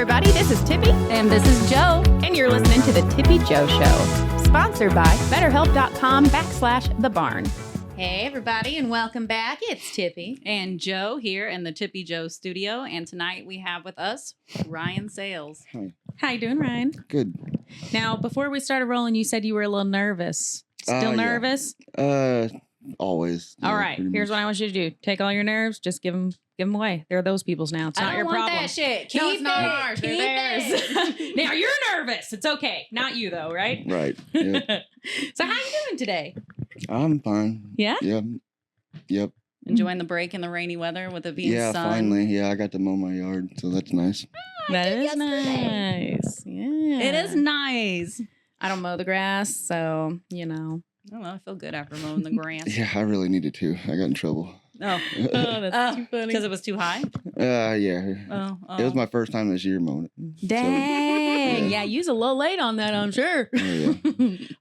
everybody. This is Tippy. And this is Joe. And you're listening to the Tippy Jo Show. Sponsored by BetterHelp.com/The Barn. Hey, everybody, and welcome back. It's Tippy and Joe here in the Tippy Jo studio. And tonight we have with us Ryan Sales. Hi. How you doing, Ryan? Good. Now, before we started rolling, you said you were a little nervous. Still nervous? Always. All right. Here's what I want you to do. Take all your nerves. Just give them away. They're those people's now. It's not your problem. I don't want that shit. No, Keep it's not it. ours. They're theirs. Now, you're nervous. It's okay. Not you, though, right? Right. Yep. So how you doing today? I'm fine. Yeah? Yep. Enjoying the break in the rainy weather with it being Yeah, sun? finally. Yeah, I got to mow my yard, so that's nice. That is nice. Yeah. It is nice. I don't mow the grass, so, you know. I don't know. I feel good after mowing the grass. Yeah, I really needed to. I got in trouble. Oh, that's too funny. Because it was too high? Yeah. Oh. It was my first time this year mowing it. Dang. So, yeah, you was a little late on that, I'm sure. Oh, yeah.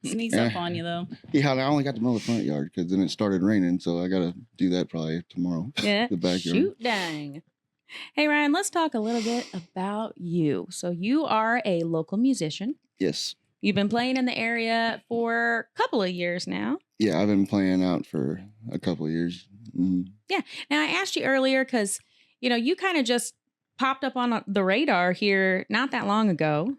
Sneaks up on you, though. Yeah, I only got to mow the front yard because then it started raining, so I got to do that probably tomorrow. Yeah. The backyard. Shoot, dang. Hey, Ryan, let's talk a little bit about you. So you are a local musician. Yes. You've been playing in the area for a couple of years now. Yeah, I've been playing out for a couple of years. Mm-hmm. Yeah. Now, I asked you earlier because, you know, you kind of just popped up on the radar here not that long ago.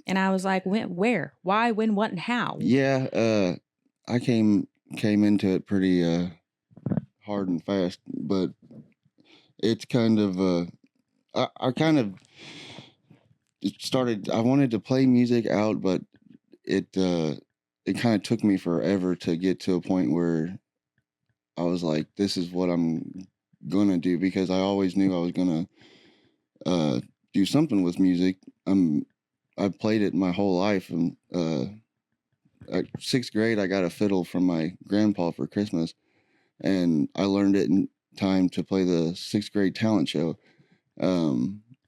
And I was like, when, where, why, when, what, and how? Yeah, I came into it pretty hard and fast, but it's kind of I kind of started. I wanted to play music out, but it kind of took me forever to get to a point where I was like, this is what I'm gonna do, because I always knew I was gonna do something with music. I played it my whole life, and at sixth grade I got a fiddle from my grandpa for Christmas, and I learned it in time to play the sixth grade talent show.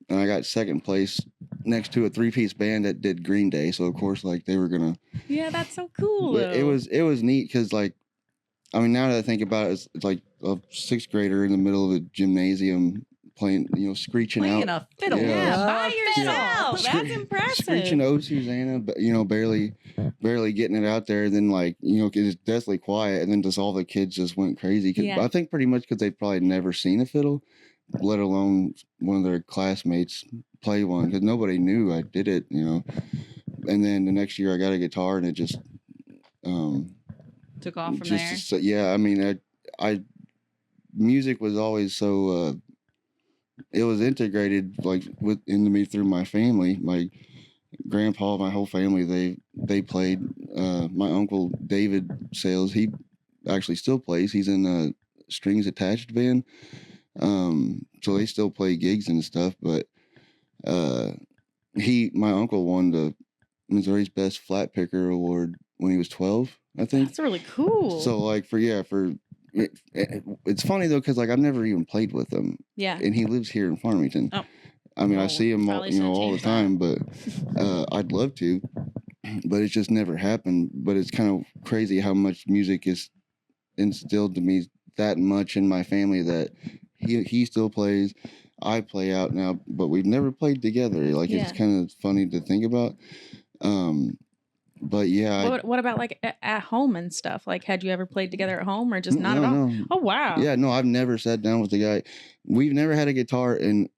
And I got second place next to a 3-piece band that did Green Day. So of course, like, they were gonna. Yeah, that's so cool. It was neat because, like, I mean, now that I think about it, it's like a sixth grader in the middle of a gymnasium playing, screeching playing out. a fiddle. Yeah. By yourself. That's impressive. Screeching "Oh Susanna," but barely getting it out there. Then, like, it's deathly quiet, and then just all the kids just went crazy. Yeah. I think pretty much because they probably never seen a fiddle, let alone one of their classmates play one, because nobody knew I did it. And then the next year I got a guitar, and it just took off from there. So, yeah, I mean, I music was always so. It was integrated into me through my family. My grandpa, my whole family, they played. My uncle David Sales, he actually still plays. He's in a strings attached band. So they still play gigs and stuff. But my uncle won the Missouri's Best Flat Picker Award when he was 12, I think. That's really cool. So it's funny though, because I've never even played with him. Yeah. And he lives here in Farmington. Oh. I mean, I see him all the time, but I'd love to, but it's just never happened. But it's kind of crazy how much music is instilled to me that much in my family that he still plays. I play out now, but we've never played together. It's kind of funny to think about. But yeah. What about like at home and stuff? Like, had you ever played together at home, or just not at all? No. Oh, wow. Yeah, no, I've never sat down with the guy. We've never had a guitar in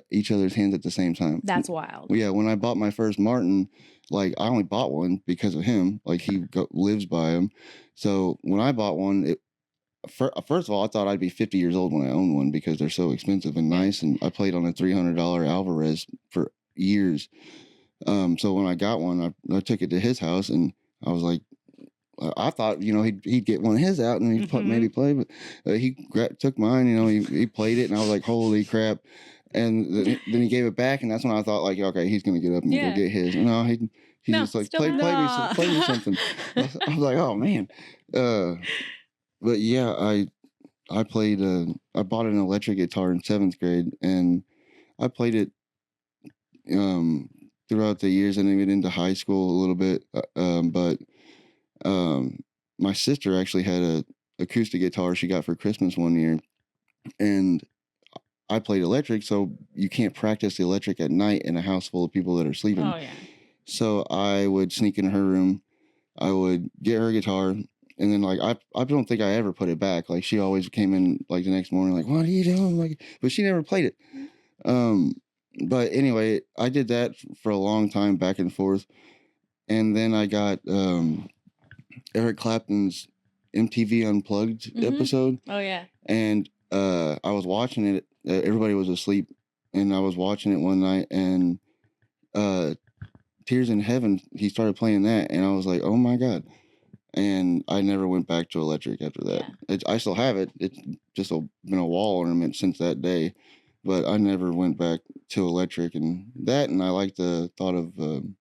each other's hands at the same time. That's wild. Yeah, when I bought my first Martin, I only bought one because of him. He lives by him. So when I bought one, first of all, I thought I'd be 50 years old when I owned one because they're so expensive and nice. And I played on a $300 Alvarez for years. So when I got one, I took it to his house, and I was like, I thought, he'd get one of his out and he'd maybe play, but he took mine, he played it, and I was like, holy crap. And then he gave it back, and that's when I thought, okay, he's going to get up and go get his. No, he just play me something. I was like, oh man. But yeah, I played, I bought an electric guitar in 7th grade, and I played it, throughout the years and even into high school a little bit. But my sister actually had a acoustic guitar she got for Christmas one year, and I played electric, so you can't practice the electric at night in a house full of people that are sleeping. Oh, yeah. So I would sneak in her room. I would get her guitar, and then like I don't think I ever put it back. Like she always came in like the next morning, like, what are you doing? Like, but she never played it. But anyway, I did that for a long time, back and forth, and then I got Eric Clapton's MTV Unplugged episode. Oh yeah. And I was watching it. Everybody was asleep, and I was watching it one night, and Tears in Heaven, he started playing that, and I was like, oh my God. And I never went back to electric after that. Yeah. I still have it. It's just been a wall ornament since that day, but I never went back to electric, and I like the thought of being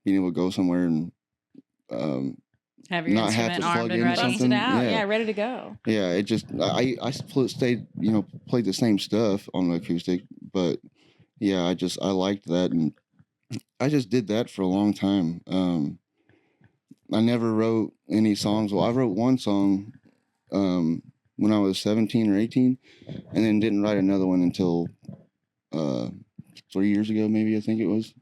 able to go somewhere and have your not have instrument to armed plug and in ready. something. Bust it out. Yeah. Yeah, ready to go. Yeah, it just I stayed, played the same stuff on the acoustic, but yeah, I liked that, and I just did that for a long time. I never wrote any songs. Well, I wrote one song when I was 17 or 18, and then didn't write another one until 3 years ago, maybe, I think it was.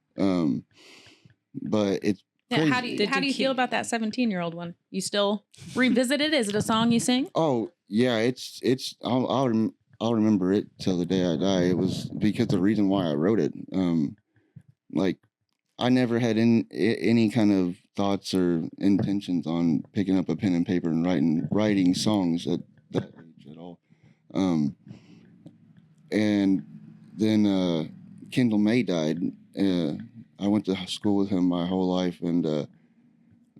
But it's Yeah, crazy. how do you feel about that 17-year-old one? You still revisit it? Is it a song you sing? Oh yeah, it's I'll remember it till the day I die. It was because the reason why I wrote it. Like I never had any kind of thoughts or intentions on picking up a pen and paper and writing songs at that age at all. And then Kendall May died. I went to school with him my whole life, and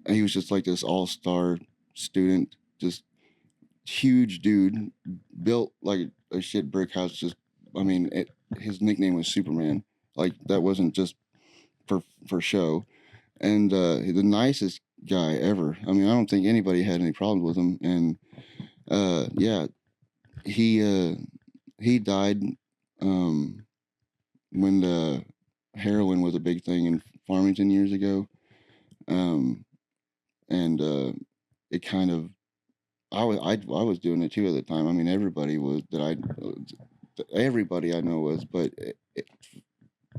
he was just like this all-star student, just huge dude, built like a shit brick house. Just, I mean, his nickname was Superman. Like that wasn't just for show. And the nicest guy ever. I mean, I don't think anybody had any problems with him. And yeah, he died when the heroin was a big thing in Farmington years ago. And it kind of, I was doing it too at the time. I mean, everybody I know was, but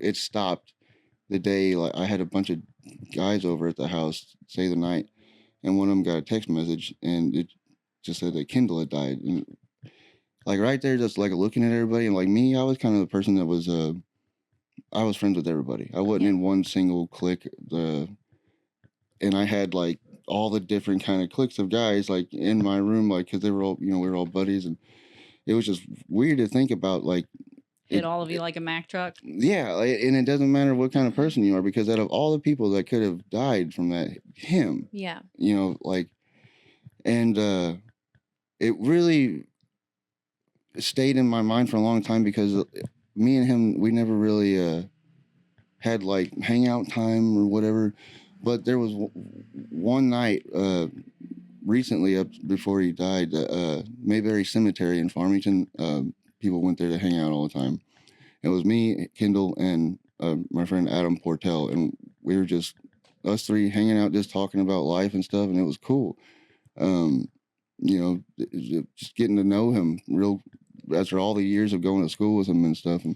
it stopped the day. Like I had a bunch of guys over at the house stay the night, and one of them got a text message, and it just said that Kendall had died. And like right there, just like looking at everybody, and like me, I was kind of the person that was I was friends with everybody. I wasn't in one single clique. And I had like all the different kind of cliques of guys like in my room, like because they were all, we were all buddies, and it was just weird to think about, like Hit all of you like a Mack truck. Yeah, and it doesn't matter what kind of person you are, because out of all the people that could have died from that, him, Yeah. like, and it really stayed in my mind for a long time, because me and him, we never really had like hangout time or whatever. But there was one night recently, up before he died, Mayberry Cemetery in Farmington. People went there to hang out all the time. It was me, Kendall, and my friend Adam Portell, and we were just us three hanging out, just talking about life and stuff, and it was cool. Just getting to know him real after all the years of going to school with him and stuff. And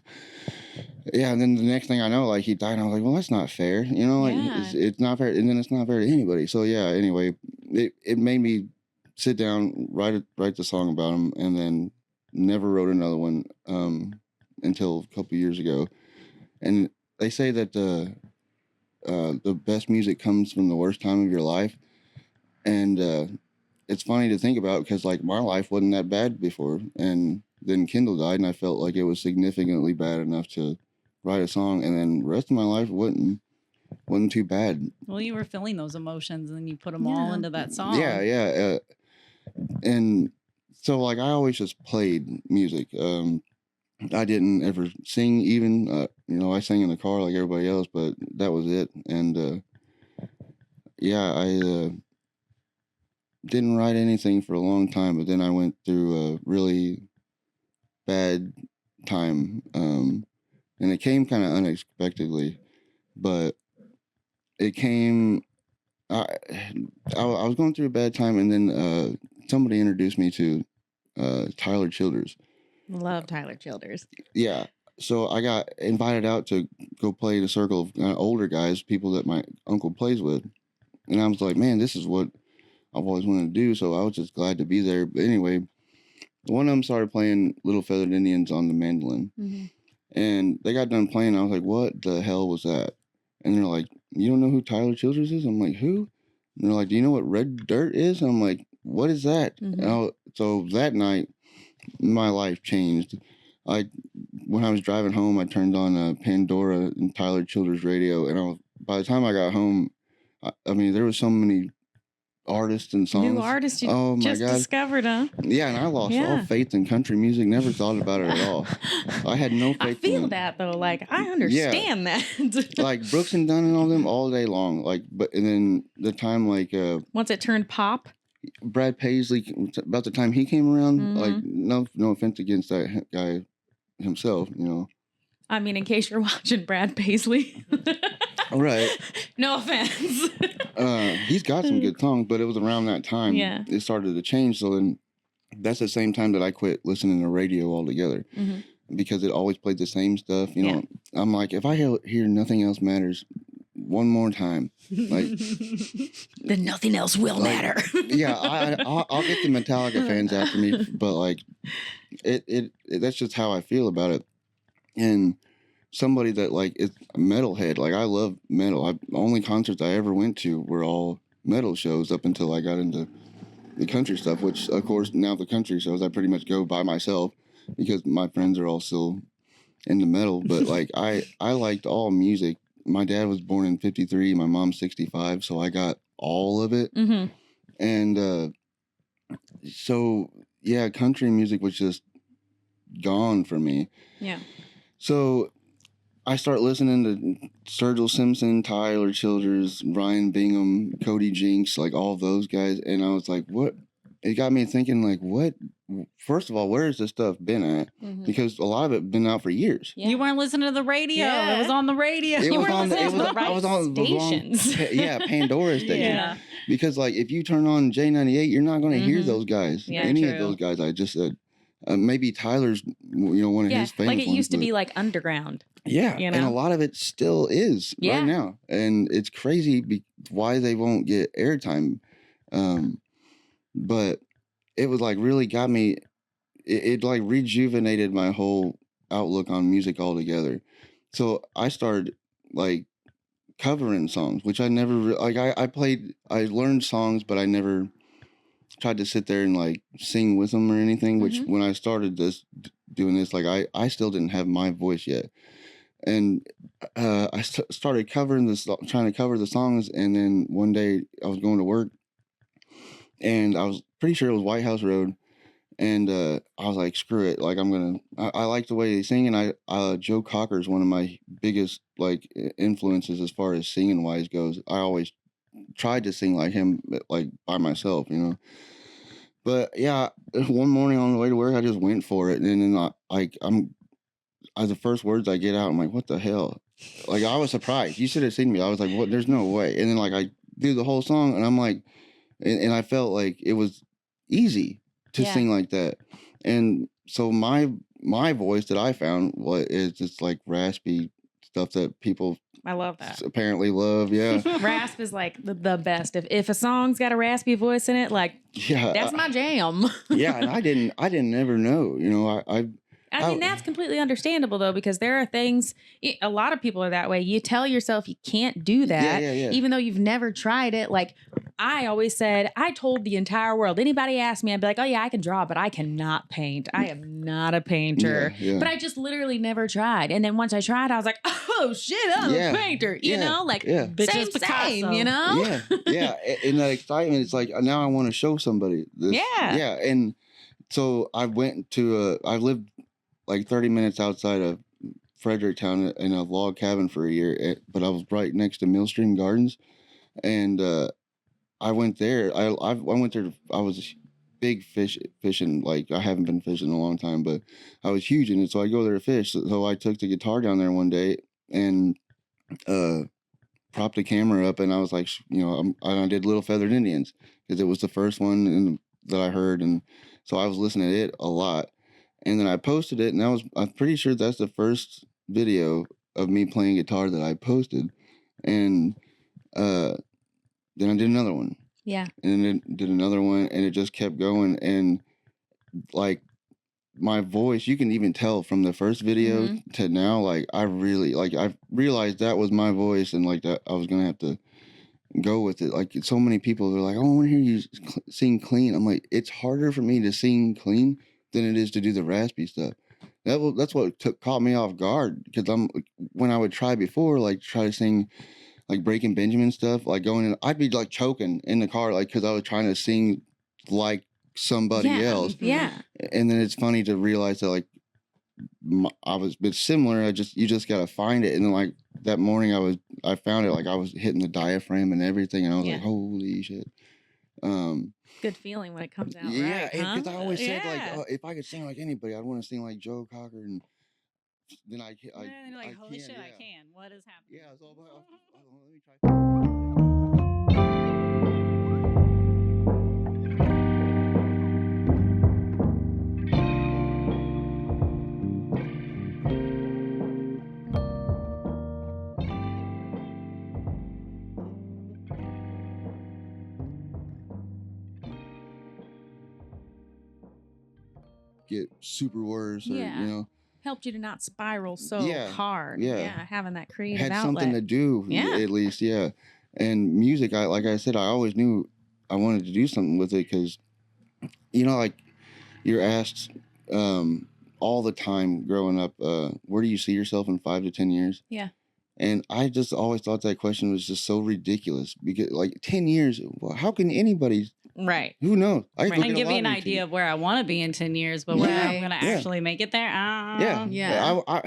yeah, and then the next thing I know, like, he died, and I was like, well, that's not fair, like it's not fair, and then it's not fair to anybody. So yeah, anyway, it made me sit down, write the song about him, and then never wrote another one until a couple years ago. And they say that the best music comes from the worst time of your life, and it's funny to think about, because like my life wasn't that bad before, and then Kendall died, and I felt like it was significantly bad enough to write a song, and then the rest of my life wasn't too bad. Well, you were feeling those emotions, and then you put them all into that song. Yeah. And so like I always just played music. I didn't ever sing even. I sang in the car like everybody else, but that was it. And I didn't write anything for a long time, but then I went through a really bad time, and it came kind of unexpectedly, but it came. I was going through a bad time, and then somebody introduced me to Tyler Childers, Love Tyler Childers. Yeah. So I got invited out to go play in a circle of older guys, people that my uncle plays with. And I was like, man, this is what I've always wanted to do. So I was just glad to be there. But anyway, one of them started playing Little Feathered Indians on the mandolin. Mm-hmm. And they got done playing. I was like, what the hell was that? And they're like, you don't know who Tyler Childers is? I'm like, who? And they're like, do you know what red dirt is? I'm like, what is that? Mm-hmm. So that night, my life changed. When I was driving home, I turned on Pandora and Tyler Childers radio. And by the time I got home, I mean, there was so many artists and songs. New artists you just discovered, huh? Yeah, and I lost all faith in country music. Never thought about it at all. I had no faith. I feel that though. Like I understand that. Like Brooks and Dunn and all them all day long. And then the time once it turned pop. Brad Paisley, about the time he came around, Mm-hmm. like no offense against that guy himself, you know. I mean, in case you're watching Brad Paisley. Right. No offense. He's got some good songs, but it was around that time it started to change. So then that's the same time that I quit listening to radio altogether because it always played the same stuff. You know, I'm like, if I hear Nothing Else Matters one more time, like, then nothing else will matter. Yeah, I'll get the Metallica fans after me, but like, it that's just how I feel about it. And somebody that like is a metalhead, like I love metal. The only concerts I ever went to were all metal shows up until I got into the country stuff, which of course now the country shows I pretty much go by myself because my friends are all still into metal. But like I liked all music. My dad was born in 1953, my mom's 1965, so I got all of it. Mm-hmm. And so yeah, country music was just gone for me. Yeah. So I start listening to Sturgill Simpson, Tyler Childers, Ryan Bingham, Cody Jinks, like all those guys. And I was like, what? It got me thinking, like, what? First of all, where has this stuff been at? Mm-hmm. Because a lot of it been out for years. Yeah. You weren't listening to the radio. Yeah. It was on the radio. You weren't listening to the right stations. Pandora station. Yeah. Because, like, if you turn on J98, you're not going to hear those guys. Yeah, Any true. of those guys I just said. Maybe Tyler's, one of his famous like it used ones, to be like underground. Yeah, you know? and a lot of it still is right now. And it's crazy why they won't get airtime. But it was like really got me, it like rejuvenated my whole outlook on music altogether. So I started like covering songs, which I never, I learned songs, but I never tried to sit there and like sing with them or anything, which when I started doing this, like I still didn't have my voice yet. And I started trying to cover the songs. And then one day I was going to work and I was pretty sure it was White House Road. And I was like, screw it. Like I like the way they sing. And Joe Cocker is one of my biggest like influences as far as singing wise goes. I always tried to sing like him, like by myself, But yeah, one morning on the way to work, I just went for it. And then the first words I get out, I'm like, what the hell? Like, I was surprised. You should have seen me. I was like, what? There's no way. And then like I do the whole song and I'm like, and I felt like it was easy to sing like that. And so my voice that I found is just like raspy stuff that people I love that. Apparently love, yeah. Rasp is like the best. If a song's got a raspy voice in it, like that's my jam. Yeah, and I didn't ever know, I mean, that's completely understandable though, because there are things, a lot of people are that way. You tell yourself you can't do that, even though you've never tried it. Like I always said, I told the entire world, anybody asked me, I'd be like, oh yeah, I can draw, but I cannot paint. I am not a painter. Yeah. But I just literally never tried. And then once I tried, I was like, oh shit, I'm a painter. You know, like same, you know? Yeah. And the excitement, it's like, now I want to show somebody this. Yeah. And so I went to, I lived like 30 minutes outside of Fredericktown in a log cabin for a year, but I was right next to Millstream Gardens. And I went there. I went there. I was big fishing. Like I haven't been fishing in a long time, but I was huge in it. So I go there to fish. So I took the guitar down there one day and propped the camera up, and I was like, I did Little Feathered Indians because it was the first one that I heard, and so I was listening to it a lot. And then I posted it, and I'm pretty sure that's the first video of me playing guitar that I posted. And then I did another one. Yeah. And then did another one, and it just kept going. And like my voice, you can even tell from the first video to now, like I really, like I realized that was my voice, and like that I was going to have to go with it. Like so many people are like, oh, I want to hear you sing clean. I'm like, it's harder for me to sing clean than it is to do the raspy stuff. That's what caught me off guard, because when I would try before, like try to sing like Breaking Benjamin stuff, like going in, I'd be like choking in the car, like because I was trying to sing like somebody else. Yeah. And then it's funny to realize that like I was a bit similar. You just gotta find it. And then like that morning I found it, like I was hitting the diaphragm and everything, and I was like, holy shit. Good feeling when it comes out. Yeah, right, because I always said like, if I could sing like anybody, I'd want to sing like Joe Cocker, and then and you're like, holy shit, I can. What is happening? Yeah, it's all about. Let me try. Get super worse, or you know, helped you to not spiral so hard. Having that creative had outlet. something to do. At least. And music, like I said, I always knew I wanted to do something with it, because you know, like you're asked all the time growing up, where do you see yourself in 5 to 10 years? Yeah. And I just always thought that question was just so ridiculous, because like 10 years, how can anybody? Right. Who knows? I can give you an idea of where I want to be in 10 years, but where I'm going to actually make it there.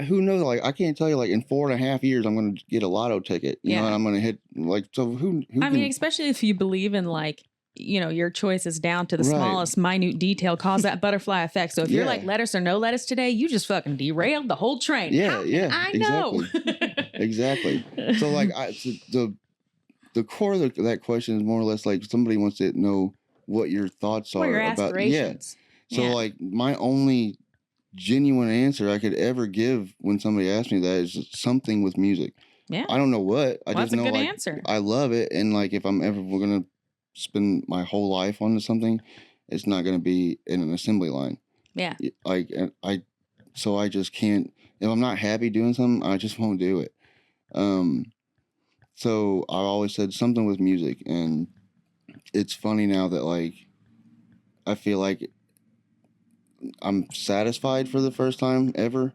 Who knows? Like, I can't tell you, like, in 4.5 years, I'm going to get a lotto ticket, you know, and I'm going to hit, like, so who I mean, especially if you believe in, like, you know, your choices down to the smallest minute detail cause that butterfly effect. So if you're like lettuce or no lettuce today, you just fucking derailed the whole train. I know. Exactly. So, like, the core of that question is more or less like somebody wants to know what your thoughts are your about aspirations. So like my only genuine answer I could ever give when somebody asks me that is something with music. Yeah. I don't know what. I just know, that's a good like, answer. I love it, and like if I'm ever gonna spend my whole life on something, it's not gonna be in an assembly line. Yeah. Like so I just can't. If I'm not happy doing something, I just won't do it. So I always said something with music, and it's funny now that like I feel like I'm satisfied for the first time ever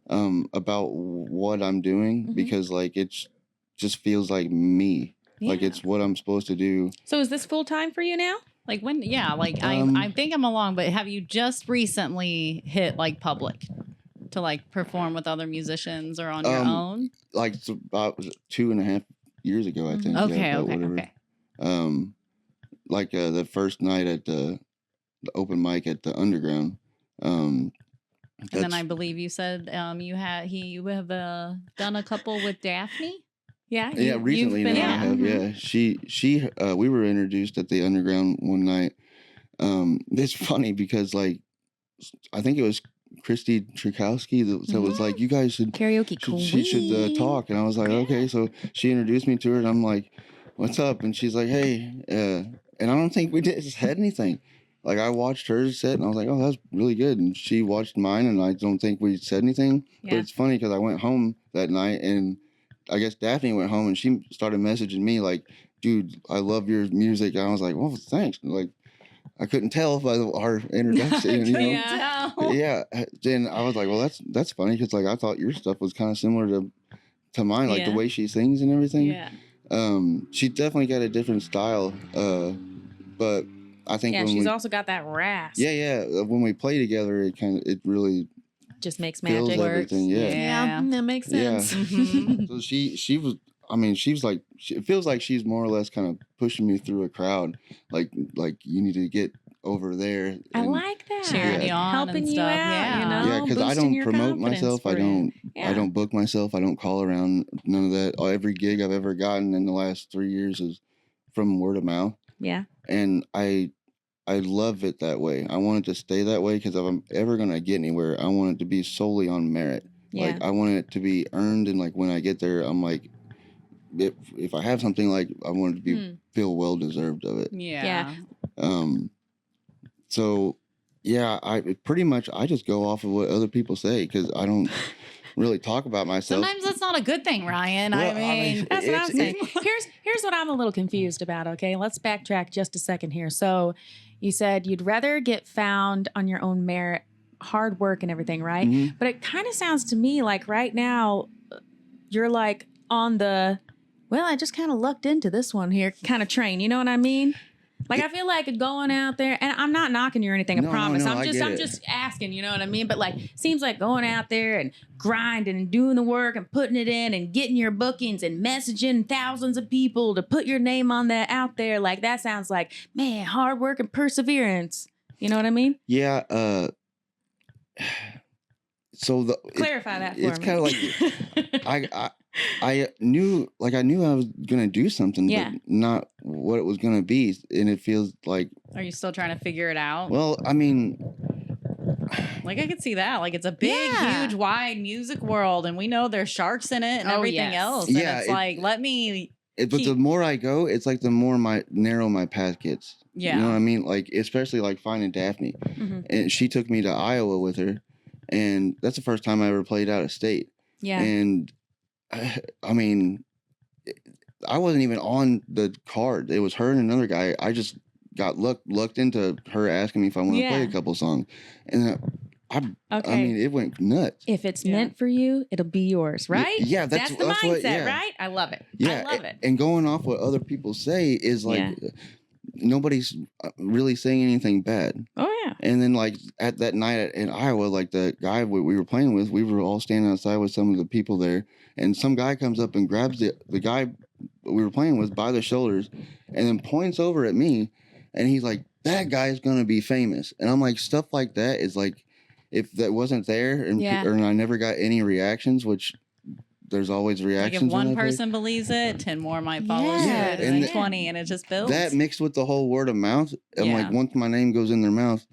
about what I'm doing, because like it's just feels like me, like it's what I'm supposed to do. So is this full time for you now? Like when? Yeah, like I think I'm along, but have you just recently hit like public to like perform with other musicians or on your own? Like it's about 2.5 years ago, I think. Okay. Like the first night at the open mic at the Underground. And then I believe you said you have done a couple with Daphne. Yeah. Recently now I have. Yeah, she we were introduced at the Underground one night. It's funny because like I think it was Christy Trikowski that was like, you guys should karaoke. She should talk, and I was like, okay. So she introduced me to her, and I'm like, what's up? And she's like, hey, and I don't think we said anything. Like I watched her set, and I was like, oh, that's really good. And she watched mine, and I don't think we said anything. But it's funny because I went home that night, and I guess Daphne went home, and she started messaging me like, dude, I love your music. And I was like, well, thanks. Like, I couldn't tell by our introduction, you know. Yeah. Then I was like, well, that's funny, because like I thought your stuff was kind of similar to mine, like the way she sings and everything. Yeah. She definitely got a different style, but I think she's also got that rasp. Yeah. When we play together, it really just makes magic. Everything. Yeah, that makes sense. Yeah. So she was. I mean, she's like. It feels like she's more or less kind of pushing me through a crowd. Like you need to get over there. I like that. Cheering you on, helping and you stuff. out. You know, yeah, because I don't promote myself. I don't book myself. I don't call around. None of that. Every gig I've ever gotten in the last 3 years is from word of mouth. Yeah. And I love it that way. I want it to stay that way because if I'm ever going to get anywhere, I want it to be solely on merit. Yeah. Like, I want it to be earned, and like when I get there, I'm like, if I have something, like I want it to be feel well deserved of it. Yeah. So yeah, I just go off of what other people say because I don't really talk about myself. Sometimes that's not a good thing, Ryan. Well, I mean that's what I'm saying. Here's what I'm a little confused about. Okay, let's backtrack just a second here. So, you said you'd rather get found on your own merit, hard work, and everything, right? Mm-hmm. But it kind of sounds to me like right now you're like on the, well, I just kind of lucked into this one here kind of train. You know what I mean? Like, I feel like going out there, and I'm not knocking you or anything, I promise. No, I'm just asking, you know what I mean? But like, seems like going out there and grinding and doing the work and putting it in and getting your bookings and messaging thousands of people to put your name on that out there. Like, that sounds like, man, hard work and perseverance. You know what I mean? Yeah. So clarify that for me. It's kind of like I knew I was gonna do something, but not what it was gonna be, and it feels like. Are you still trying to figure it out? Well, I mean, like I could see that. Like it's a big, huge, wide music world, and we know there's sharks in it and everything else. And it's like, let me. But the more I go, it's like the more narrow my path gets. Yeah, you know what I mean. Like especially like finding Daphne, and she took me to Iowa with her, and that's the first time I ever played out of state. Yeah, and. I mean, I wasn't even on the card. It was her and another guy. I just got lucked into her asking me if I want to play a couple songs, and I mean, it went nuts. If it's meant for you, it'll be yours, right? Yeah, that's the mindset, right? I love it. Yeah, I love it. And going off what other people say is like nobody's really saying anything bad. Oh yeah. And then like at that night in Iowa, like the guy we were playing with, we were all standing outside with some of the people there. And some guy comes up and grabs the guy we were playing with by the shoulders and then points over at me. And he's like, that guy's going to be famous. And I'm like, stuff like that is like, if that wasn't there and I never got any reactions, which there's always reactions. Like if one person believes it, 10 more might follow suit, and then 20, and it just builds. That mixed with the whole word of mouth. I'm like, once my name goes in their mouth,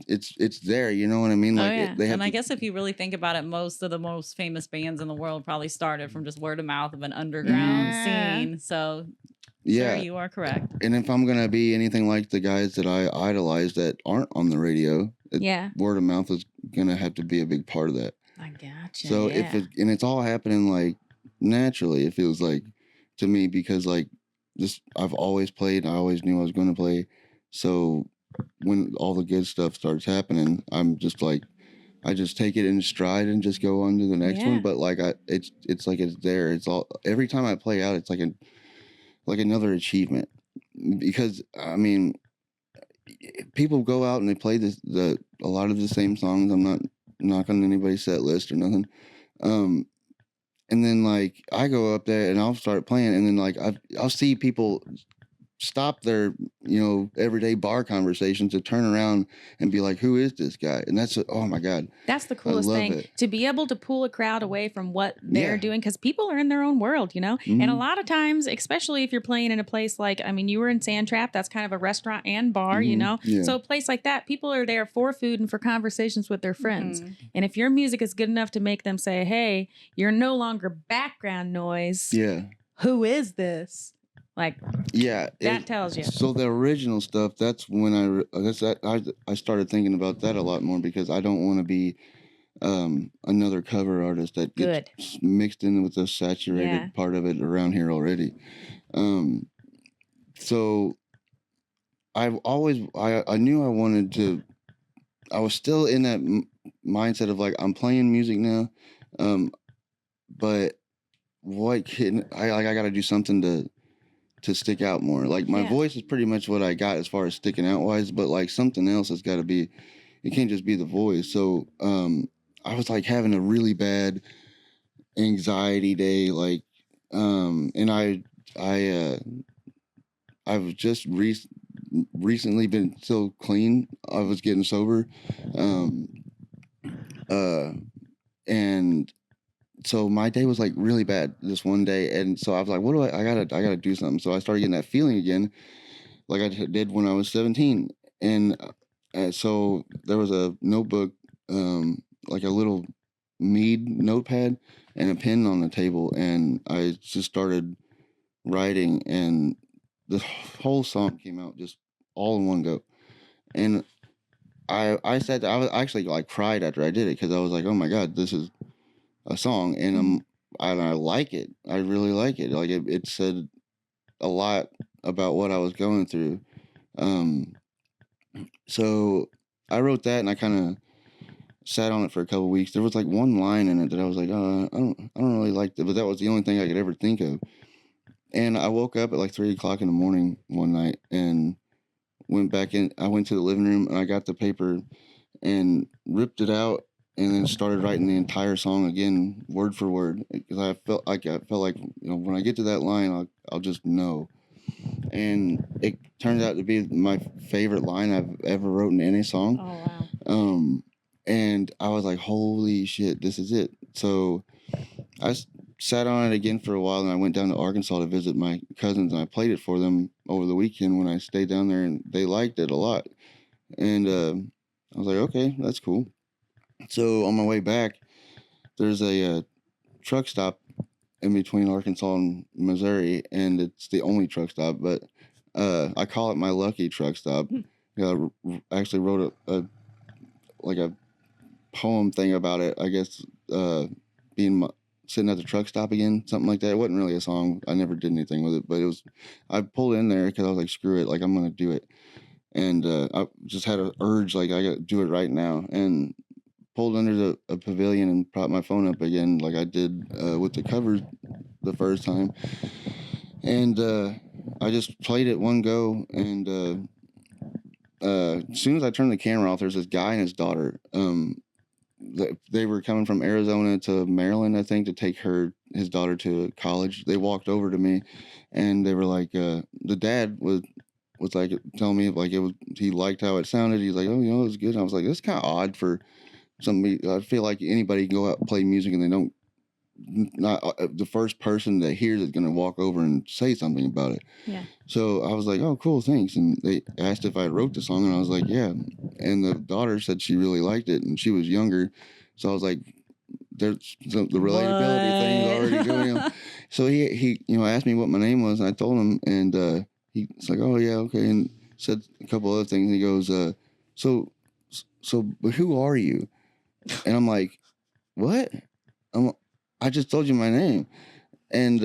it's there, you know what I mean? Like I guess if you really think about it, most of the most famous bands in the world probably started from just word of mouth of an underground scene. So sure, you are correct. And if I'm gonna be anything like the guys that I idolize that aren't on the radio, word of mouth is gonna have to be a big part of that. I gotcha. So if it's all happening like naturally, it feels like to me because like this I've always played, I always knew I was gonna play. So when all the good stuff starts happening, I'm just like, I just take it in stride and just go on to the next one. But like it's like it's there. It's all every time I play out, it's like another achievement because I mean, people go out and they play a lot of the same songs. I'm not knocking anybody's set list or nothing. And then like I go up there and I'll start playing, and then like I'll see people stop their everyday bar conversations to turn around and be like, who is this guy? And that's oh my god, that's the coolest thing, to be able to pull a crowd away from what they're doing, because people are in their own world, and a lot of times, especially if you're playing in a place like, I mean, you were in Sandtrap, that's kind of a restaurant and bar, so a place like that, people are there for food and for conversations with their friends, and if your music is good enough to make them say, hey, you're no longer background noise, who is this? Like, that tells you. So the original stuff, that's when I started thinking about that a lot more, because I don't want to be another cover artist that gets mixed in with the saturated part of it around here already. So I've always, I knew I wanted to, I was still in that mindset of like, I'm playing music now, but what can I got to do something to stick out more. Like my voice is pretty much what I got as far as sticking out wise, but like something else has got to be, it can't just be the voice. So I was like having a really bad anxiety day, like and I've just recently been so clean. I was getting sober, and so my day was like really bad this one day, and so I was like, I gotta do something. So I started getting that feeling again, like I did when I was 17, And so there was a notebook, like a little mead notepad and a pen on the table, and I just started writing, and the whole song came out just all in one go. And I said I was actually like cried after I did it because I was like, oh my God, this is a song, and I like it. I really like it. Like it said a lot about what I was going through. So I wrote that, and I kind of sat on it for a couple of weeks. There was like one line in it that I was like, I don't really like that, but that was the only thing I could ever think of. And I woke up at like 3:00 in the morning one night and went back in. I went to the living room and I got the paper and ripped it out and then started writing the entire song again, word for word, because I felt like when I get to that line, I'll just know. And it turned out to be my favorite line I've ever written in any song. Oh wow! And I was like, holy shit, this is it. So I sat on it again for a while, and I went down to Arkansas to visit my cousins, and I played it for them over the weekend when I stayed down there, and they liked it a lot. And I was like, okay, that's cool. So on my way back, there's a truck stop in between Arkansas and Missouri, and it's the only truck stop, but I call it my lucky truck stop. I actually wrote a poem thing about it, I guess, being sitting at the truck stop again, something like that. It wasn't really a song. I never did anything with it, but I pulled it in there because I was like, screw it, like I'm gonna do it. And I just had an urge, like I gotta do it right now, and pulled under a pavilion and propped my phone up again, like I did with the covers the first time. And I just played it one go, and as soon as I turned the camera off, there's this guy and his daughter. They were coming from Arizona to Maryland, I think, to take his daughter to college. They walked over to me, and they were like, the dad was like telling me like he liked how it sounded. He's like, oh, it was good. And I was like, that's kind of odd for somebody. I feel like anybody can go out and play music and they don't. Not the first person that hears it's going to walk over and say something about it. Yeah. So I was like, oh, cool, thanks. And they asked if I wrote the song, and I was like, yeah. And the daughter said she really liked it, and she was younger. So I was like, there's the relatability thing already going on. So he asked me what my name was, and I told him, and he's like, oh, yeah, okay. And said a couple other things. And he goes, so but who are you? And I'm like, what? I just told you my name. And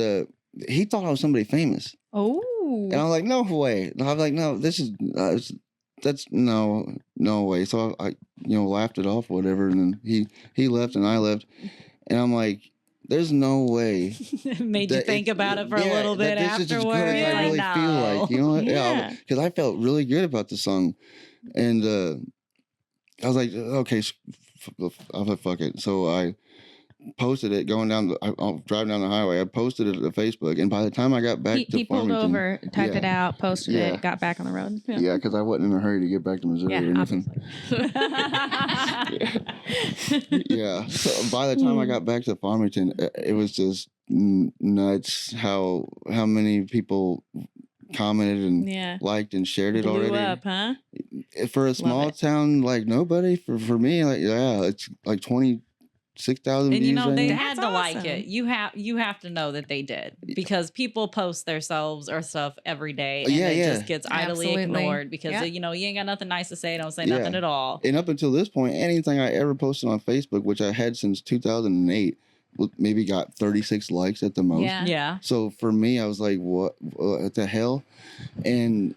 he thought I was somebody famous. Oh. And I was like, no way. And I was like, no, this is, that's no way. So I laughed it off, whatever. And then he left and I left. And I'm like, there's no way. It made you think about it for a little bit afterwards. This is as good as I really feel like, you know what? Yeah. Because I felt really good about the song. And I was like, okay, I'll fuck it. So I posted it going down. I'm driving down the highway. I posted it to Facebook, and by the time I got back to he pulled Farmington, over, typed it out, posted it, got back on the road. Yeah, because I wasn't in a hurry to get back to Missouri or anything. Yeah. So by the time I got back to Farmington, it was just nuts how many people commented and liked and shared it already. Blew up, huh? For a small town, like nobody. For me, like it's like 26,000 views. And they right had to like it. You have to know that they did, because people post themselves or stuff every day, and it just gets idly ignored because you ain't got nothing nice to say. Don't say nothing at all. And up until this point, anything I ever posted on Facebook, which I had since 2008, maybe got 36 likes at the most. Yeah. So for me, I was like, what the hell? And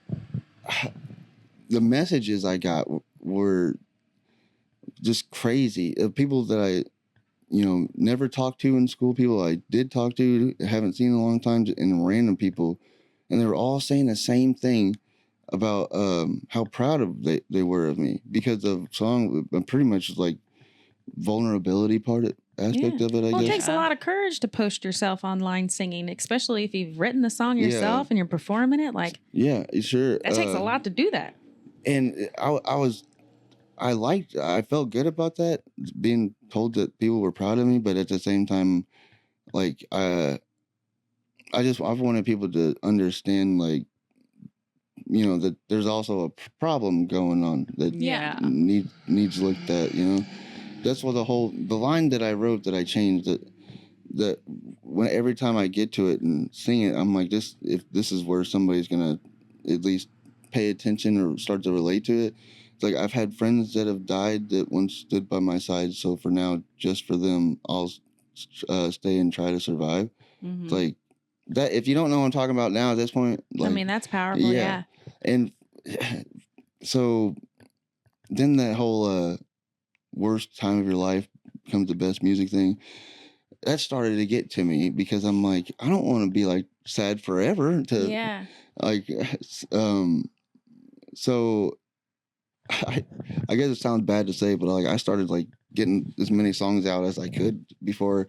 the messages I got were just crazy. People that I never talked to in school, people I did talk to, haven't seen in a long time, and random people. And they were all saying the same thing about how proud they were of me, because the song pretty much like vulnerability aspect of it, I guess. It takes a lot of courage to post yourself online singing, especially if you've written the song yourself and you're performing it. Like, yeah, sure. That takes a lot to do that. And I felt good about that, being told that people were proud of me, but at the same time, like, I wanted people to understand, like, that there's also a problem going on that needs looked at. That's what the line that I wrote that I changed that when every time I get to it and sing it, I'm like, if this is where somebody's gonna at least pay attention or start to relate to it. It's like I've had friends that have died that once stood by my side. So for now, just for them, I'll stay and try to survive. Mm-hmm. It's like that. If you don't know what I'm talking about now at this point, that's powerful. Yeah. And so then that whole worst time of your life becomes the best music thing. That started to get to me because I'm like, I don't want to be like sad forever. So I guess it sounds bad to say, but I started like getting as many songs out as I could before.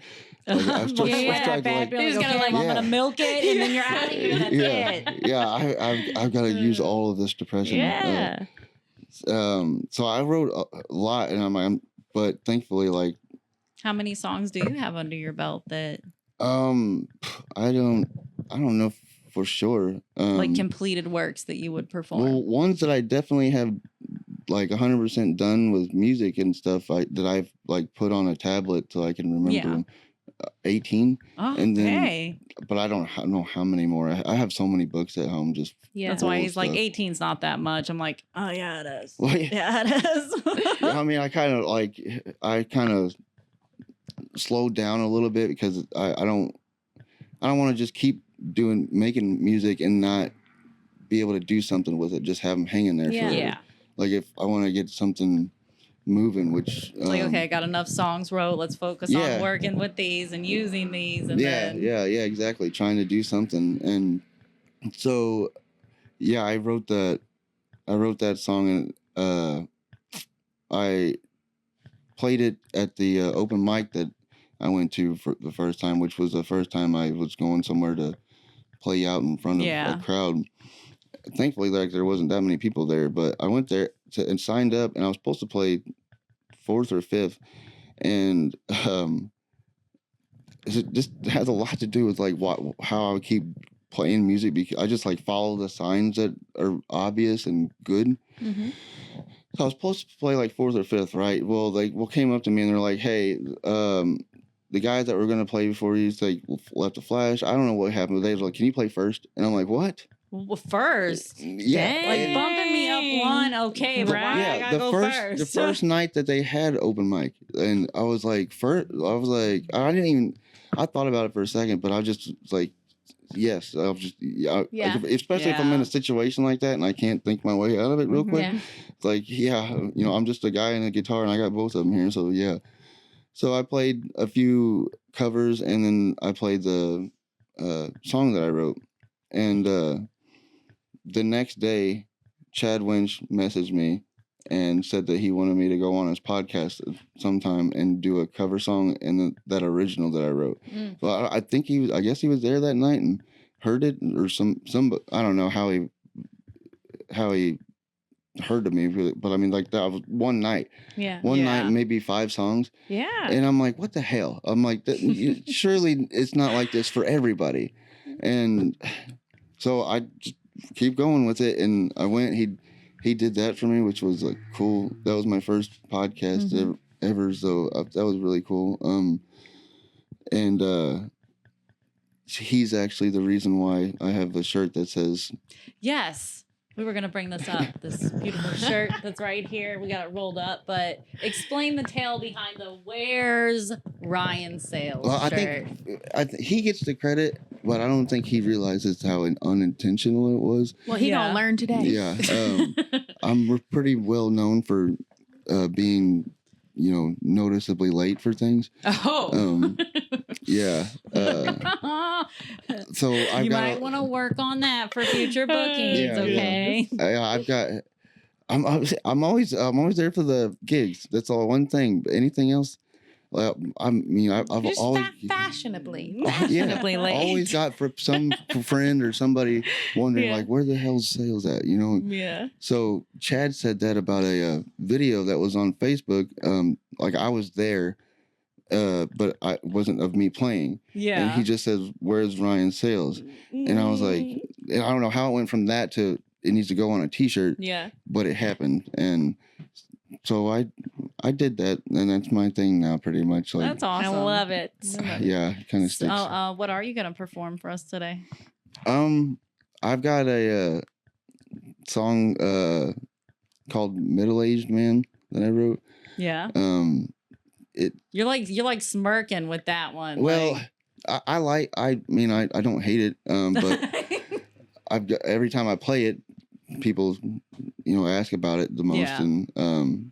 I was tried to you're just gonna I'm gonna milk it and then you're out of here. That's it. Yeah, I've got to use all of this depression. Yeah. So I wrote a lot, and but thankfully, how many songs do you have under your belt that? I don't know for sure. Completed works that you would perform. Well, ones that I definitely have 100% done with music and stuff that I've put on a tablet so I can remember them. 18. Oh, and then, but I don't know how many more. I have so many books at home. Just that's why he's like 18's not that much. I'm like, oh yeah, it is. Well, yeah, it is. I mean, I kind of slowed down a little bit because I don't want to just keep making music and not be able to do something with it. Just have them hanging there. Yeah. If I want to get something moving, which it's okay, I got enough songs wrote. Let's focus on working with these and using these. And exactly. Trying to do something, and so I wrote that song, and I played it at the open mic that I went to for the first time, which was the first time I was going somewhere to play out in front of a crowd. Thankfully, there wasn't that many people there, but I went there and signed up, and I was supposed to play 4th or 5th, and it just has a lot to do with how I keep playing music, because I just follow the signs that are obvious and good. Mm-hmm. So I was supposed to play 4th or 5th, right? Well, what came up to me and they're like, hey, the guys that were gonna play before you left a flash. I don't know what happened, but they were like, can you play first? And I'm like, what? Well, first, yeah, bumping me up one, okay, but why I gotta go first? The first night that they had open mic, and I was like, I thought about it for a second, but I just yes, I'll just, especially if I'm in a situation like that and I can't think my way out of it real quick. Yeah. It's I'm just a guy and a guitar, and I got both of them here, so yeah. So I played a few covers, and then I played the song that I wrote, and the next day, Chad Winch messaged me and said that he wanted me to go on his podcast sometime and do a cover song and that original that I wrote. Mm. Well, I think I guess he was there that night and heard it, or some I don't know how he heard of me, but I mean, that was one night. Yeah. One night, maybe 5 songs. Yeah. And I'm like, what the hell? I'm like, surely it's not like this for everybody. And so I just keep going with it, and I went. He did that for me, which was cool. That was my first podcast ever, so that was really cool. And he's actually the reason why I have a shirt that says yes. We were going to bring this up, this beautiful shirt that's right here. We got it rolled up, but explain the tale behind the Where's Ryan Sales shirt. I think he gets the credit, but I don't think he realizes how unintentional it was. Well, he gonna learn today. Yeah. I'm pretty well known for being, noticeably late for things. Oh. Yeah. So you might want to work on that for future bookings. Okay. Yeah. I'm always there for the gigs. That's all. One thing. But anything else, I've always fashionably late. Always got for some friend or somebody wondering where the hell's Sales at, Yeah. So Chad said that about a video that was on Facebook. I was there, but I wasn't of me playing. Yeah. And he just says, "Where's Ryan Sales?" And I was like, and I don't know how it went from that to it needs to go on a t-shirt. Yeah. But it happened. And so I did that, and that's my thing now pretty much. Like, that's awesome. I love it. Yeah, kind of sticks. So, what are you going to perform for us today? I've got a song called Middle-Aged Man that I wrote. Yeah. You're like smirking with that one. Well, like... I mean I don't hate it, but every time I play it, people ask about it the most. Yeah. And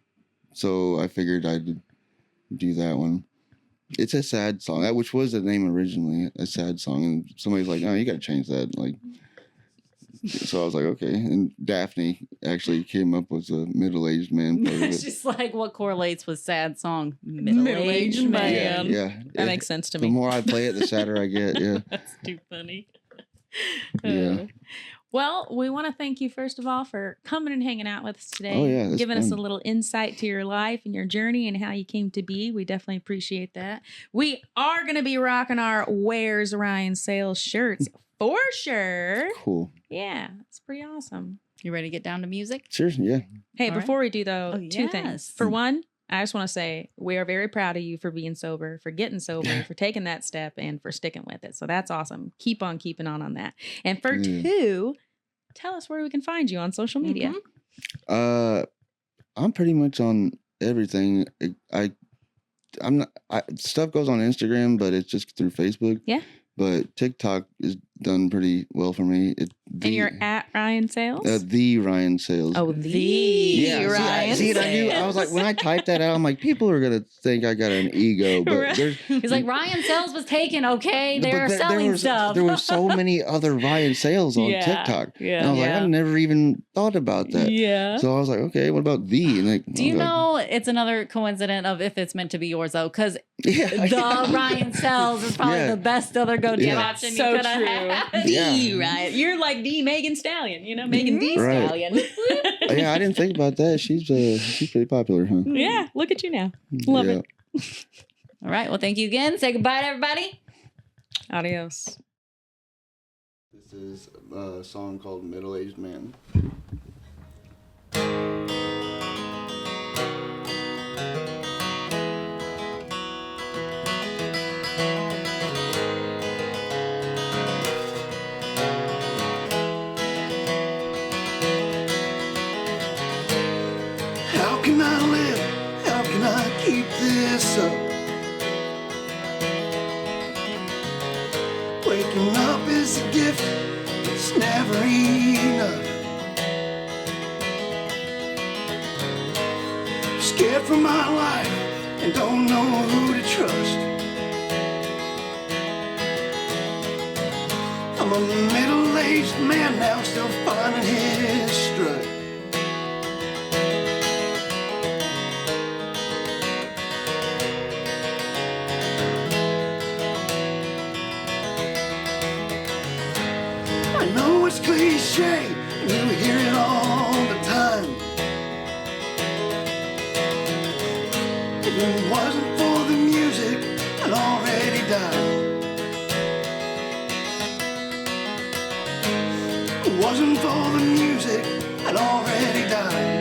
so I figured I'd do that one. It's a sad song, which was the name originally, a sad song, and somebody's like, "Oh, you got to change that." Like, so I was like, "Okay." And Daphne actually came up with a middle-aged man part of it. It's just like, what correlates with sad song? Middle-aged man. Yeah, that makes sense to me. The more I play it, the sadder I get. Yeah, that's too funny. Yeah. Well, we want to thank you, first of all, for coming and hanging out with us today. Oh, yeah, giving us a little insight to your life and your journey and how you came to be. We definitely appreciate that. We are going to be rocking our Where's Ryan Sales shirts for sure. Cool. Yeah, it's pretty awesome. You ready to get down to music? Sure, yeah. Hey, before we do, though, two things. For one, I just want to say we are very proud of you for being sober, for getting sober, for taking that step, and for sticking with it. So that's awesome. Keep on keeping on that. And for two, tell us where we can find you on social media. I'm pretty much on everything. Stuff goes on Instagram, but it's just through Facebook. Yeah. But TikTok is done pretty well for me. And you're at Ryan Sales? The Ryan Sales. Oh, the Ryan Sales. I was like, when I typed that out, I'm like, people are going to think I got an ego. But he's like, Ryan Sales was taken, okay? They're selling stuff. There were so many other Ryan Sales on TikTok. Yeah. And I was like, I never even thought about that. Yeah. So I was like, okay, what about the? And do you know it's another coincidence of if it's meant to be yours, though? Because the Ryan Sales is probably the best other go-to option you could have had. The Ryan. You're like the Megan Stallion, Megan D. Stallion. Yeah, I didn't think about that. She's pretty popular, huh? Yeah, look at you now. Love it. All right, well, thank you again. Say goodbye to everybody. Adios. This is a song called Middle-Aged Man. How can I live? How can I keep this up? Waking up is a gift, it's never enough. Scared for my life and don't know who to trust. I'm a middle-aged man now, still finding his strut. I know it's cliche, and you hear it all the time. If it wasn't for the music, I'd already died. If it wasn't for the music, I'd already died.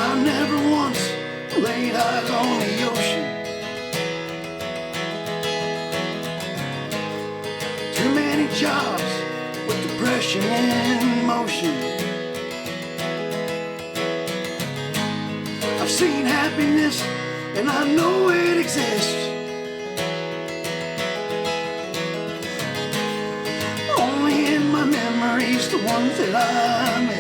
I never once laid eyes on the ocean. Too many jobs with depression in motion. I've seen happiness and I know it exists. Only in my memories, the ones that I miss.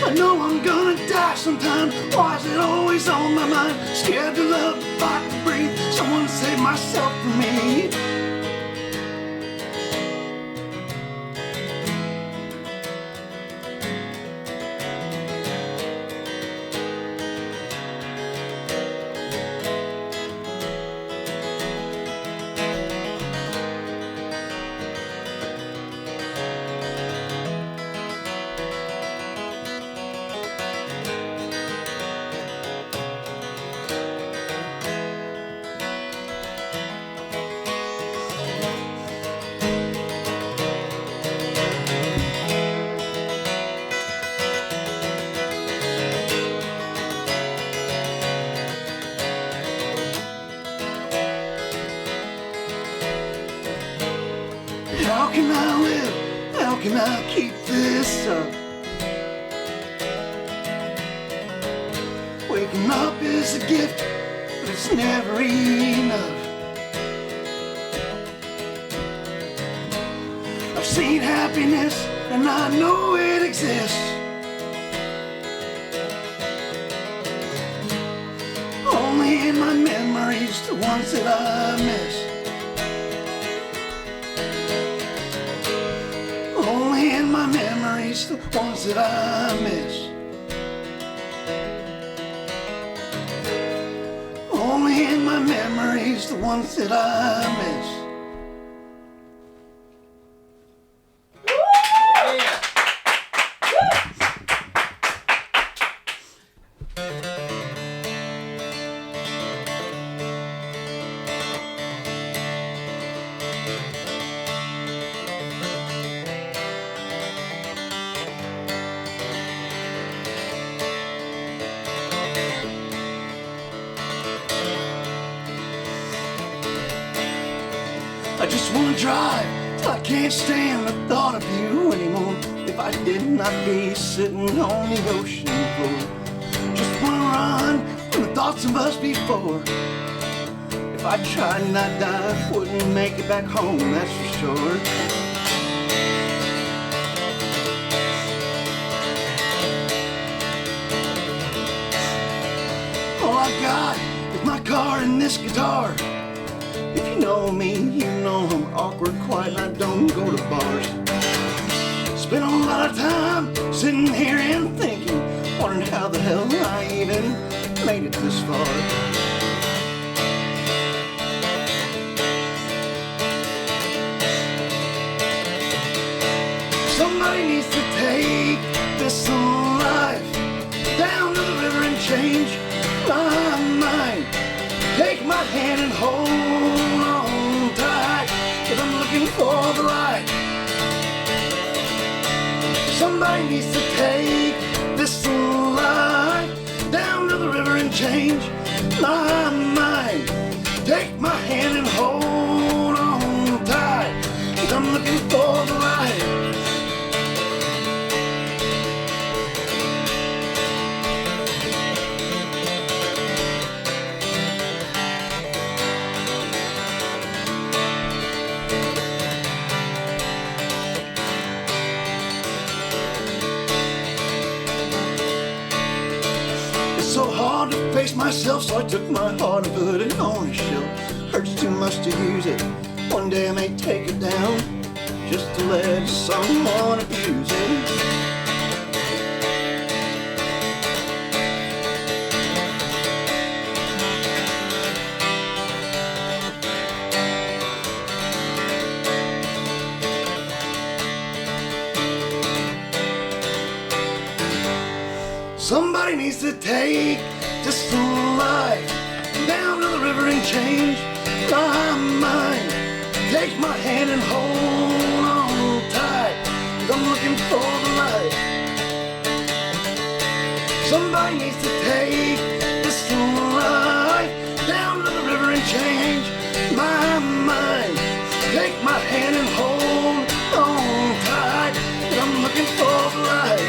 I know I'm gonna die sometime. Why is it always on my mind? Scared to love, fight to breathe. Someone save myself from me. How can I live? How can I keep this up? Waking up is a gift, but it's never enough. I've seen happiness, and I know it exists. Only in my memories, the ones that I miss. Only in my memories, the ones that I miss. Only in my memories, the ones that I miss. I just wanna drive till I can't stand the thought of you anymore. If I didn't, I'd be sitting on the ocean floor. Just wanna run from the thoughts of us before. If I tried and I died, wouldn't make it back home, that's for sure. All I got is my car and this guitar. If you know me, you know I'm awkward, quiet, and I don't go to bars. Spent a lot of time sitting here and thinking, wondering how the hell I even made it this far. Somebody needs to take this life down to the river and change my mind. Take my hand and hold on tight, 'cause I'm looking for the light. Somebody needs to take this life down to the river and change my mind. Take my hand and hold on tight, 'cause I'm looking for the light. So hard to face myself, so I took my heart and put it on a shelf. Hurts too much to use it. One day I may take it down, just to let someone abuse it. Somebody needs to take this life down to the river and change my mind. Take my hand and hold on tight, 'cause I'm looking for the light. Somebody needs to take this life down to the river and change my mind. Take my hand and hold on tight, 'cause I'm looking for the light.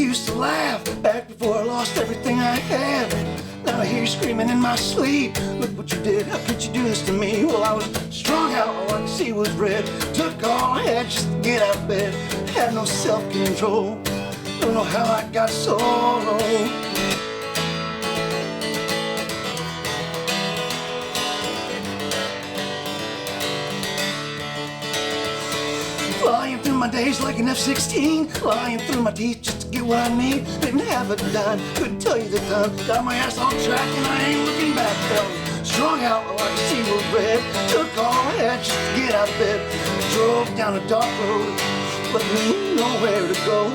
used to laugh back before I lost everything I had. Now I hear you screaming in my sleep. Look what you did, how could you do this to me? Well, I was strung out, all I could see was red. Took all I had just to get out of bed. Had no self-control. Don't know how I got so low. Flying through my days like an F-16, lying through my teeth just to get what I need. Didn't have a dime, couldn't tell you the time. Got my ass on track and I ain't looking back. Fell strung out, all I could see was red. Took all I had just to get out of bed. Drove down a dark road, let me know where to go.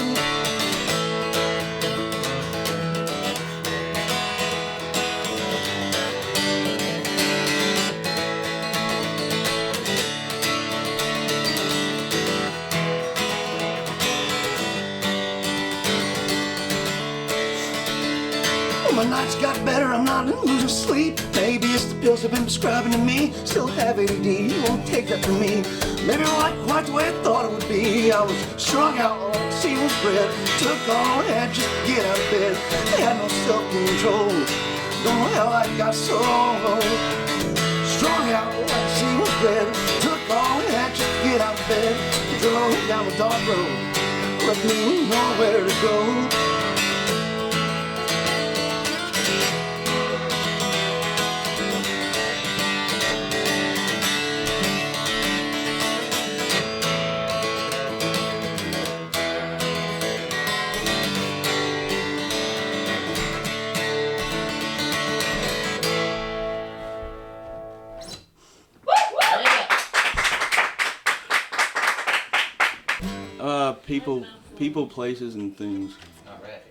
My nights got better, I'm not losing sleep. Maybe it's the pills I've been prescribing to me. Still have ADD, you won't take that from me. Maybe not quite the way I thought it would be. I was strung out, all I could see was red. Took all I had just to get out of bed. I had no self-control. Don't know how I got so low. Strung out, all I could see was red. Took all I had just to get out of bed. Drove down the dark road, let me know where to go. People, places, and things. All right.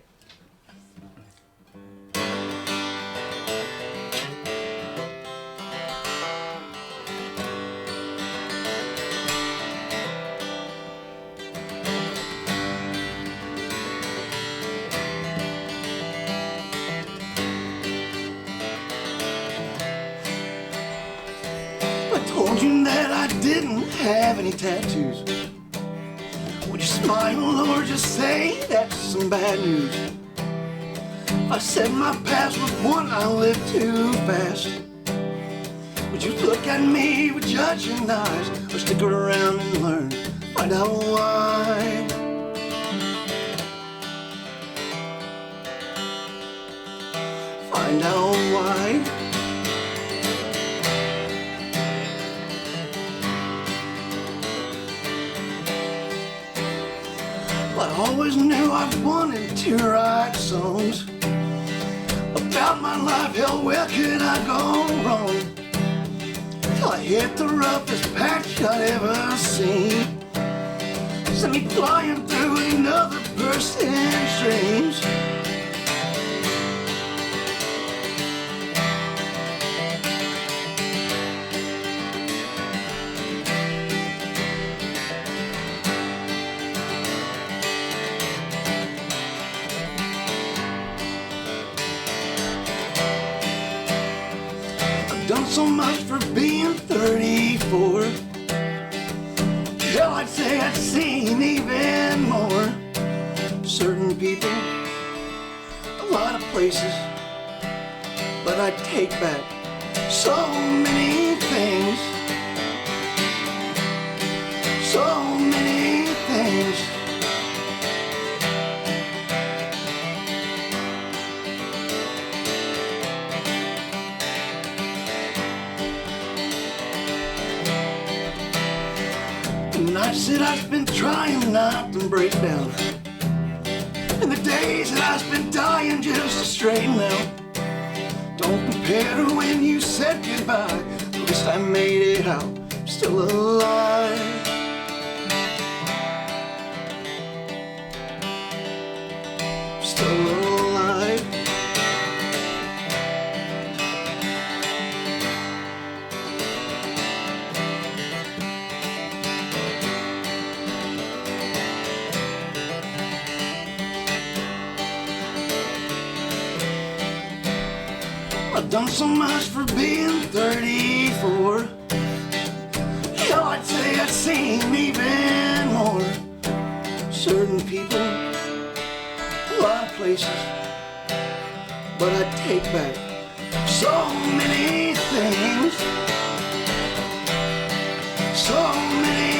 I told you that I didn't have any tattoos. Would you smile or just say that's some bad news? I said my past was one I lived too fast. Would you look at me with judging eyes or stick around and learn? Find out why. Find out why. I always knew I wanted to write songs about my life. Hell, where could I go wrong? Till I hit the roughest patch I'd ever seen. Sent me flying through another person's dreams. Done so much for being 34. Hell, I'd say I'd seen even more. Certain people, a lot of places, but I'd take back so many things. So many things. Nights that I spent trying not to break down, and the days that I spent dying just to straighten out. Don't compare to when you said goodbye. At least I made it out, I'm still alive. Still alive. I've done so much for being 34. Hell, I'd say I'd seen even more. Certain people, a places, but I take back so many things, so many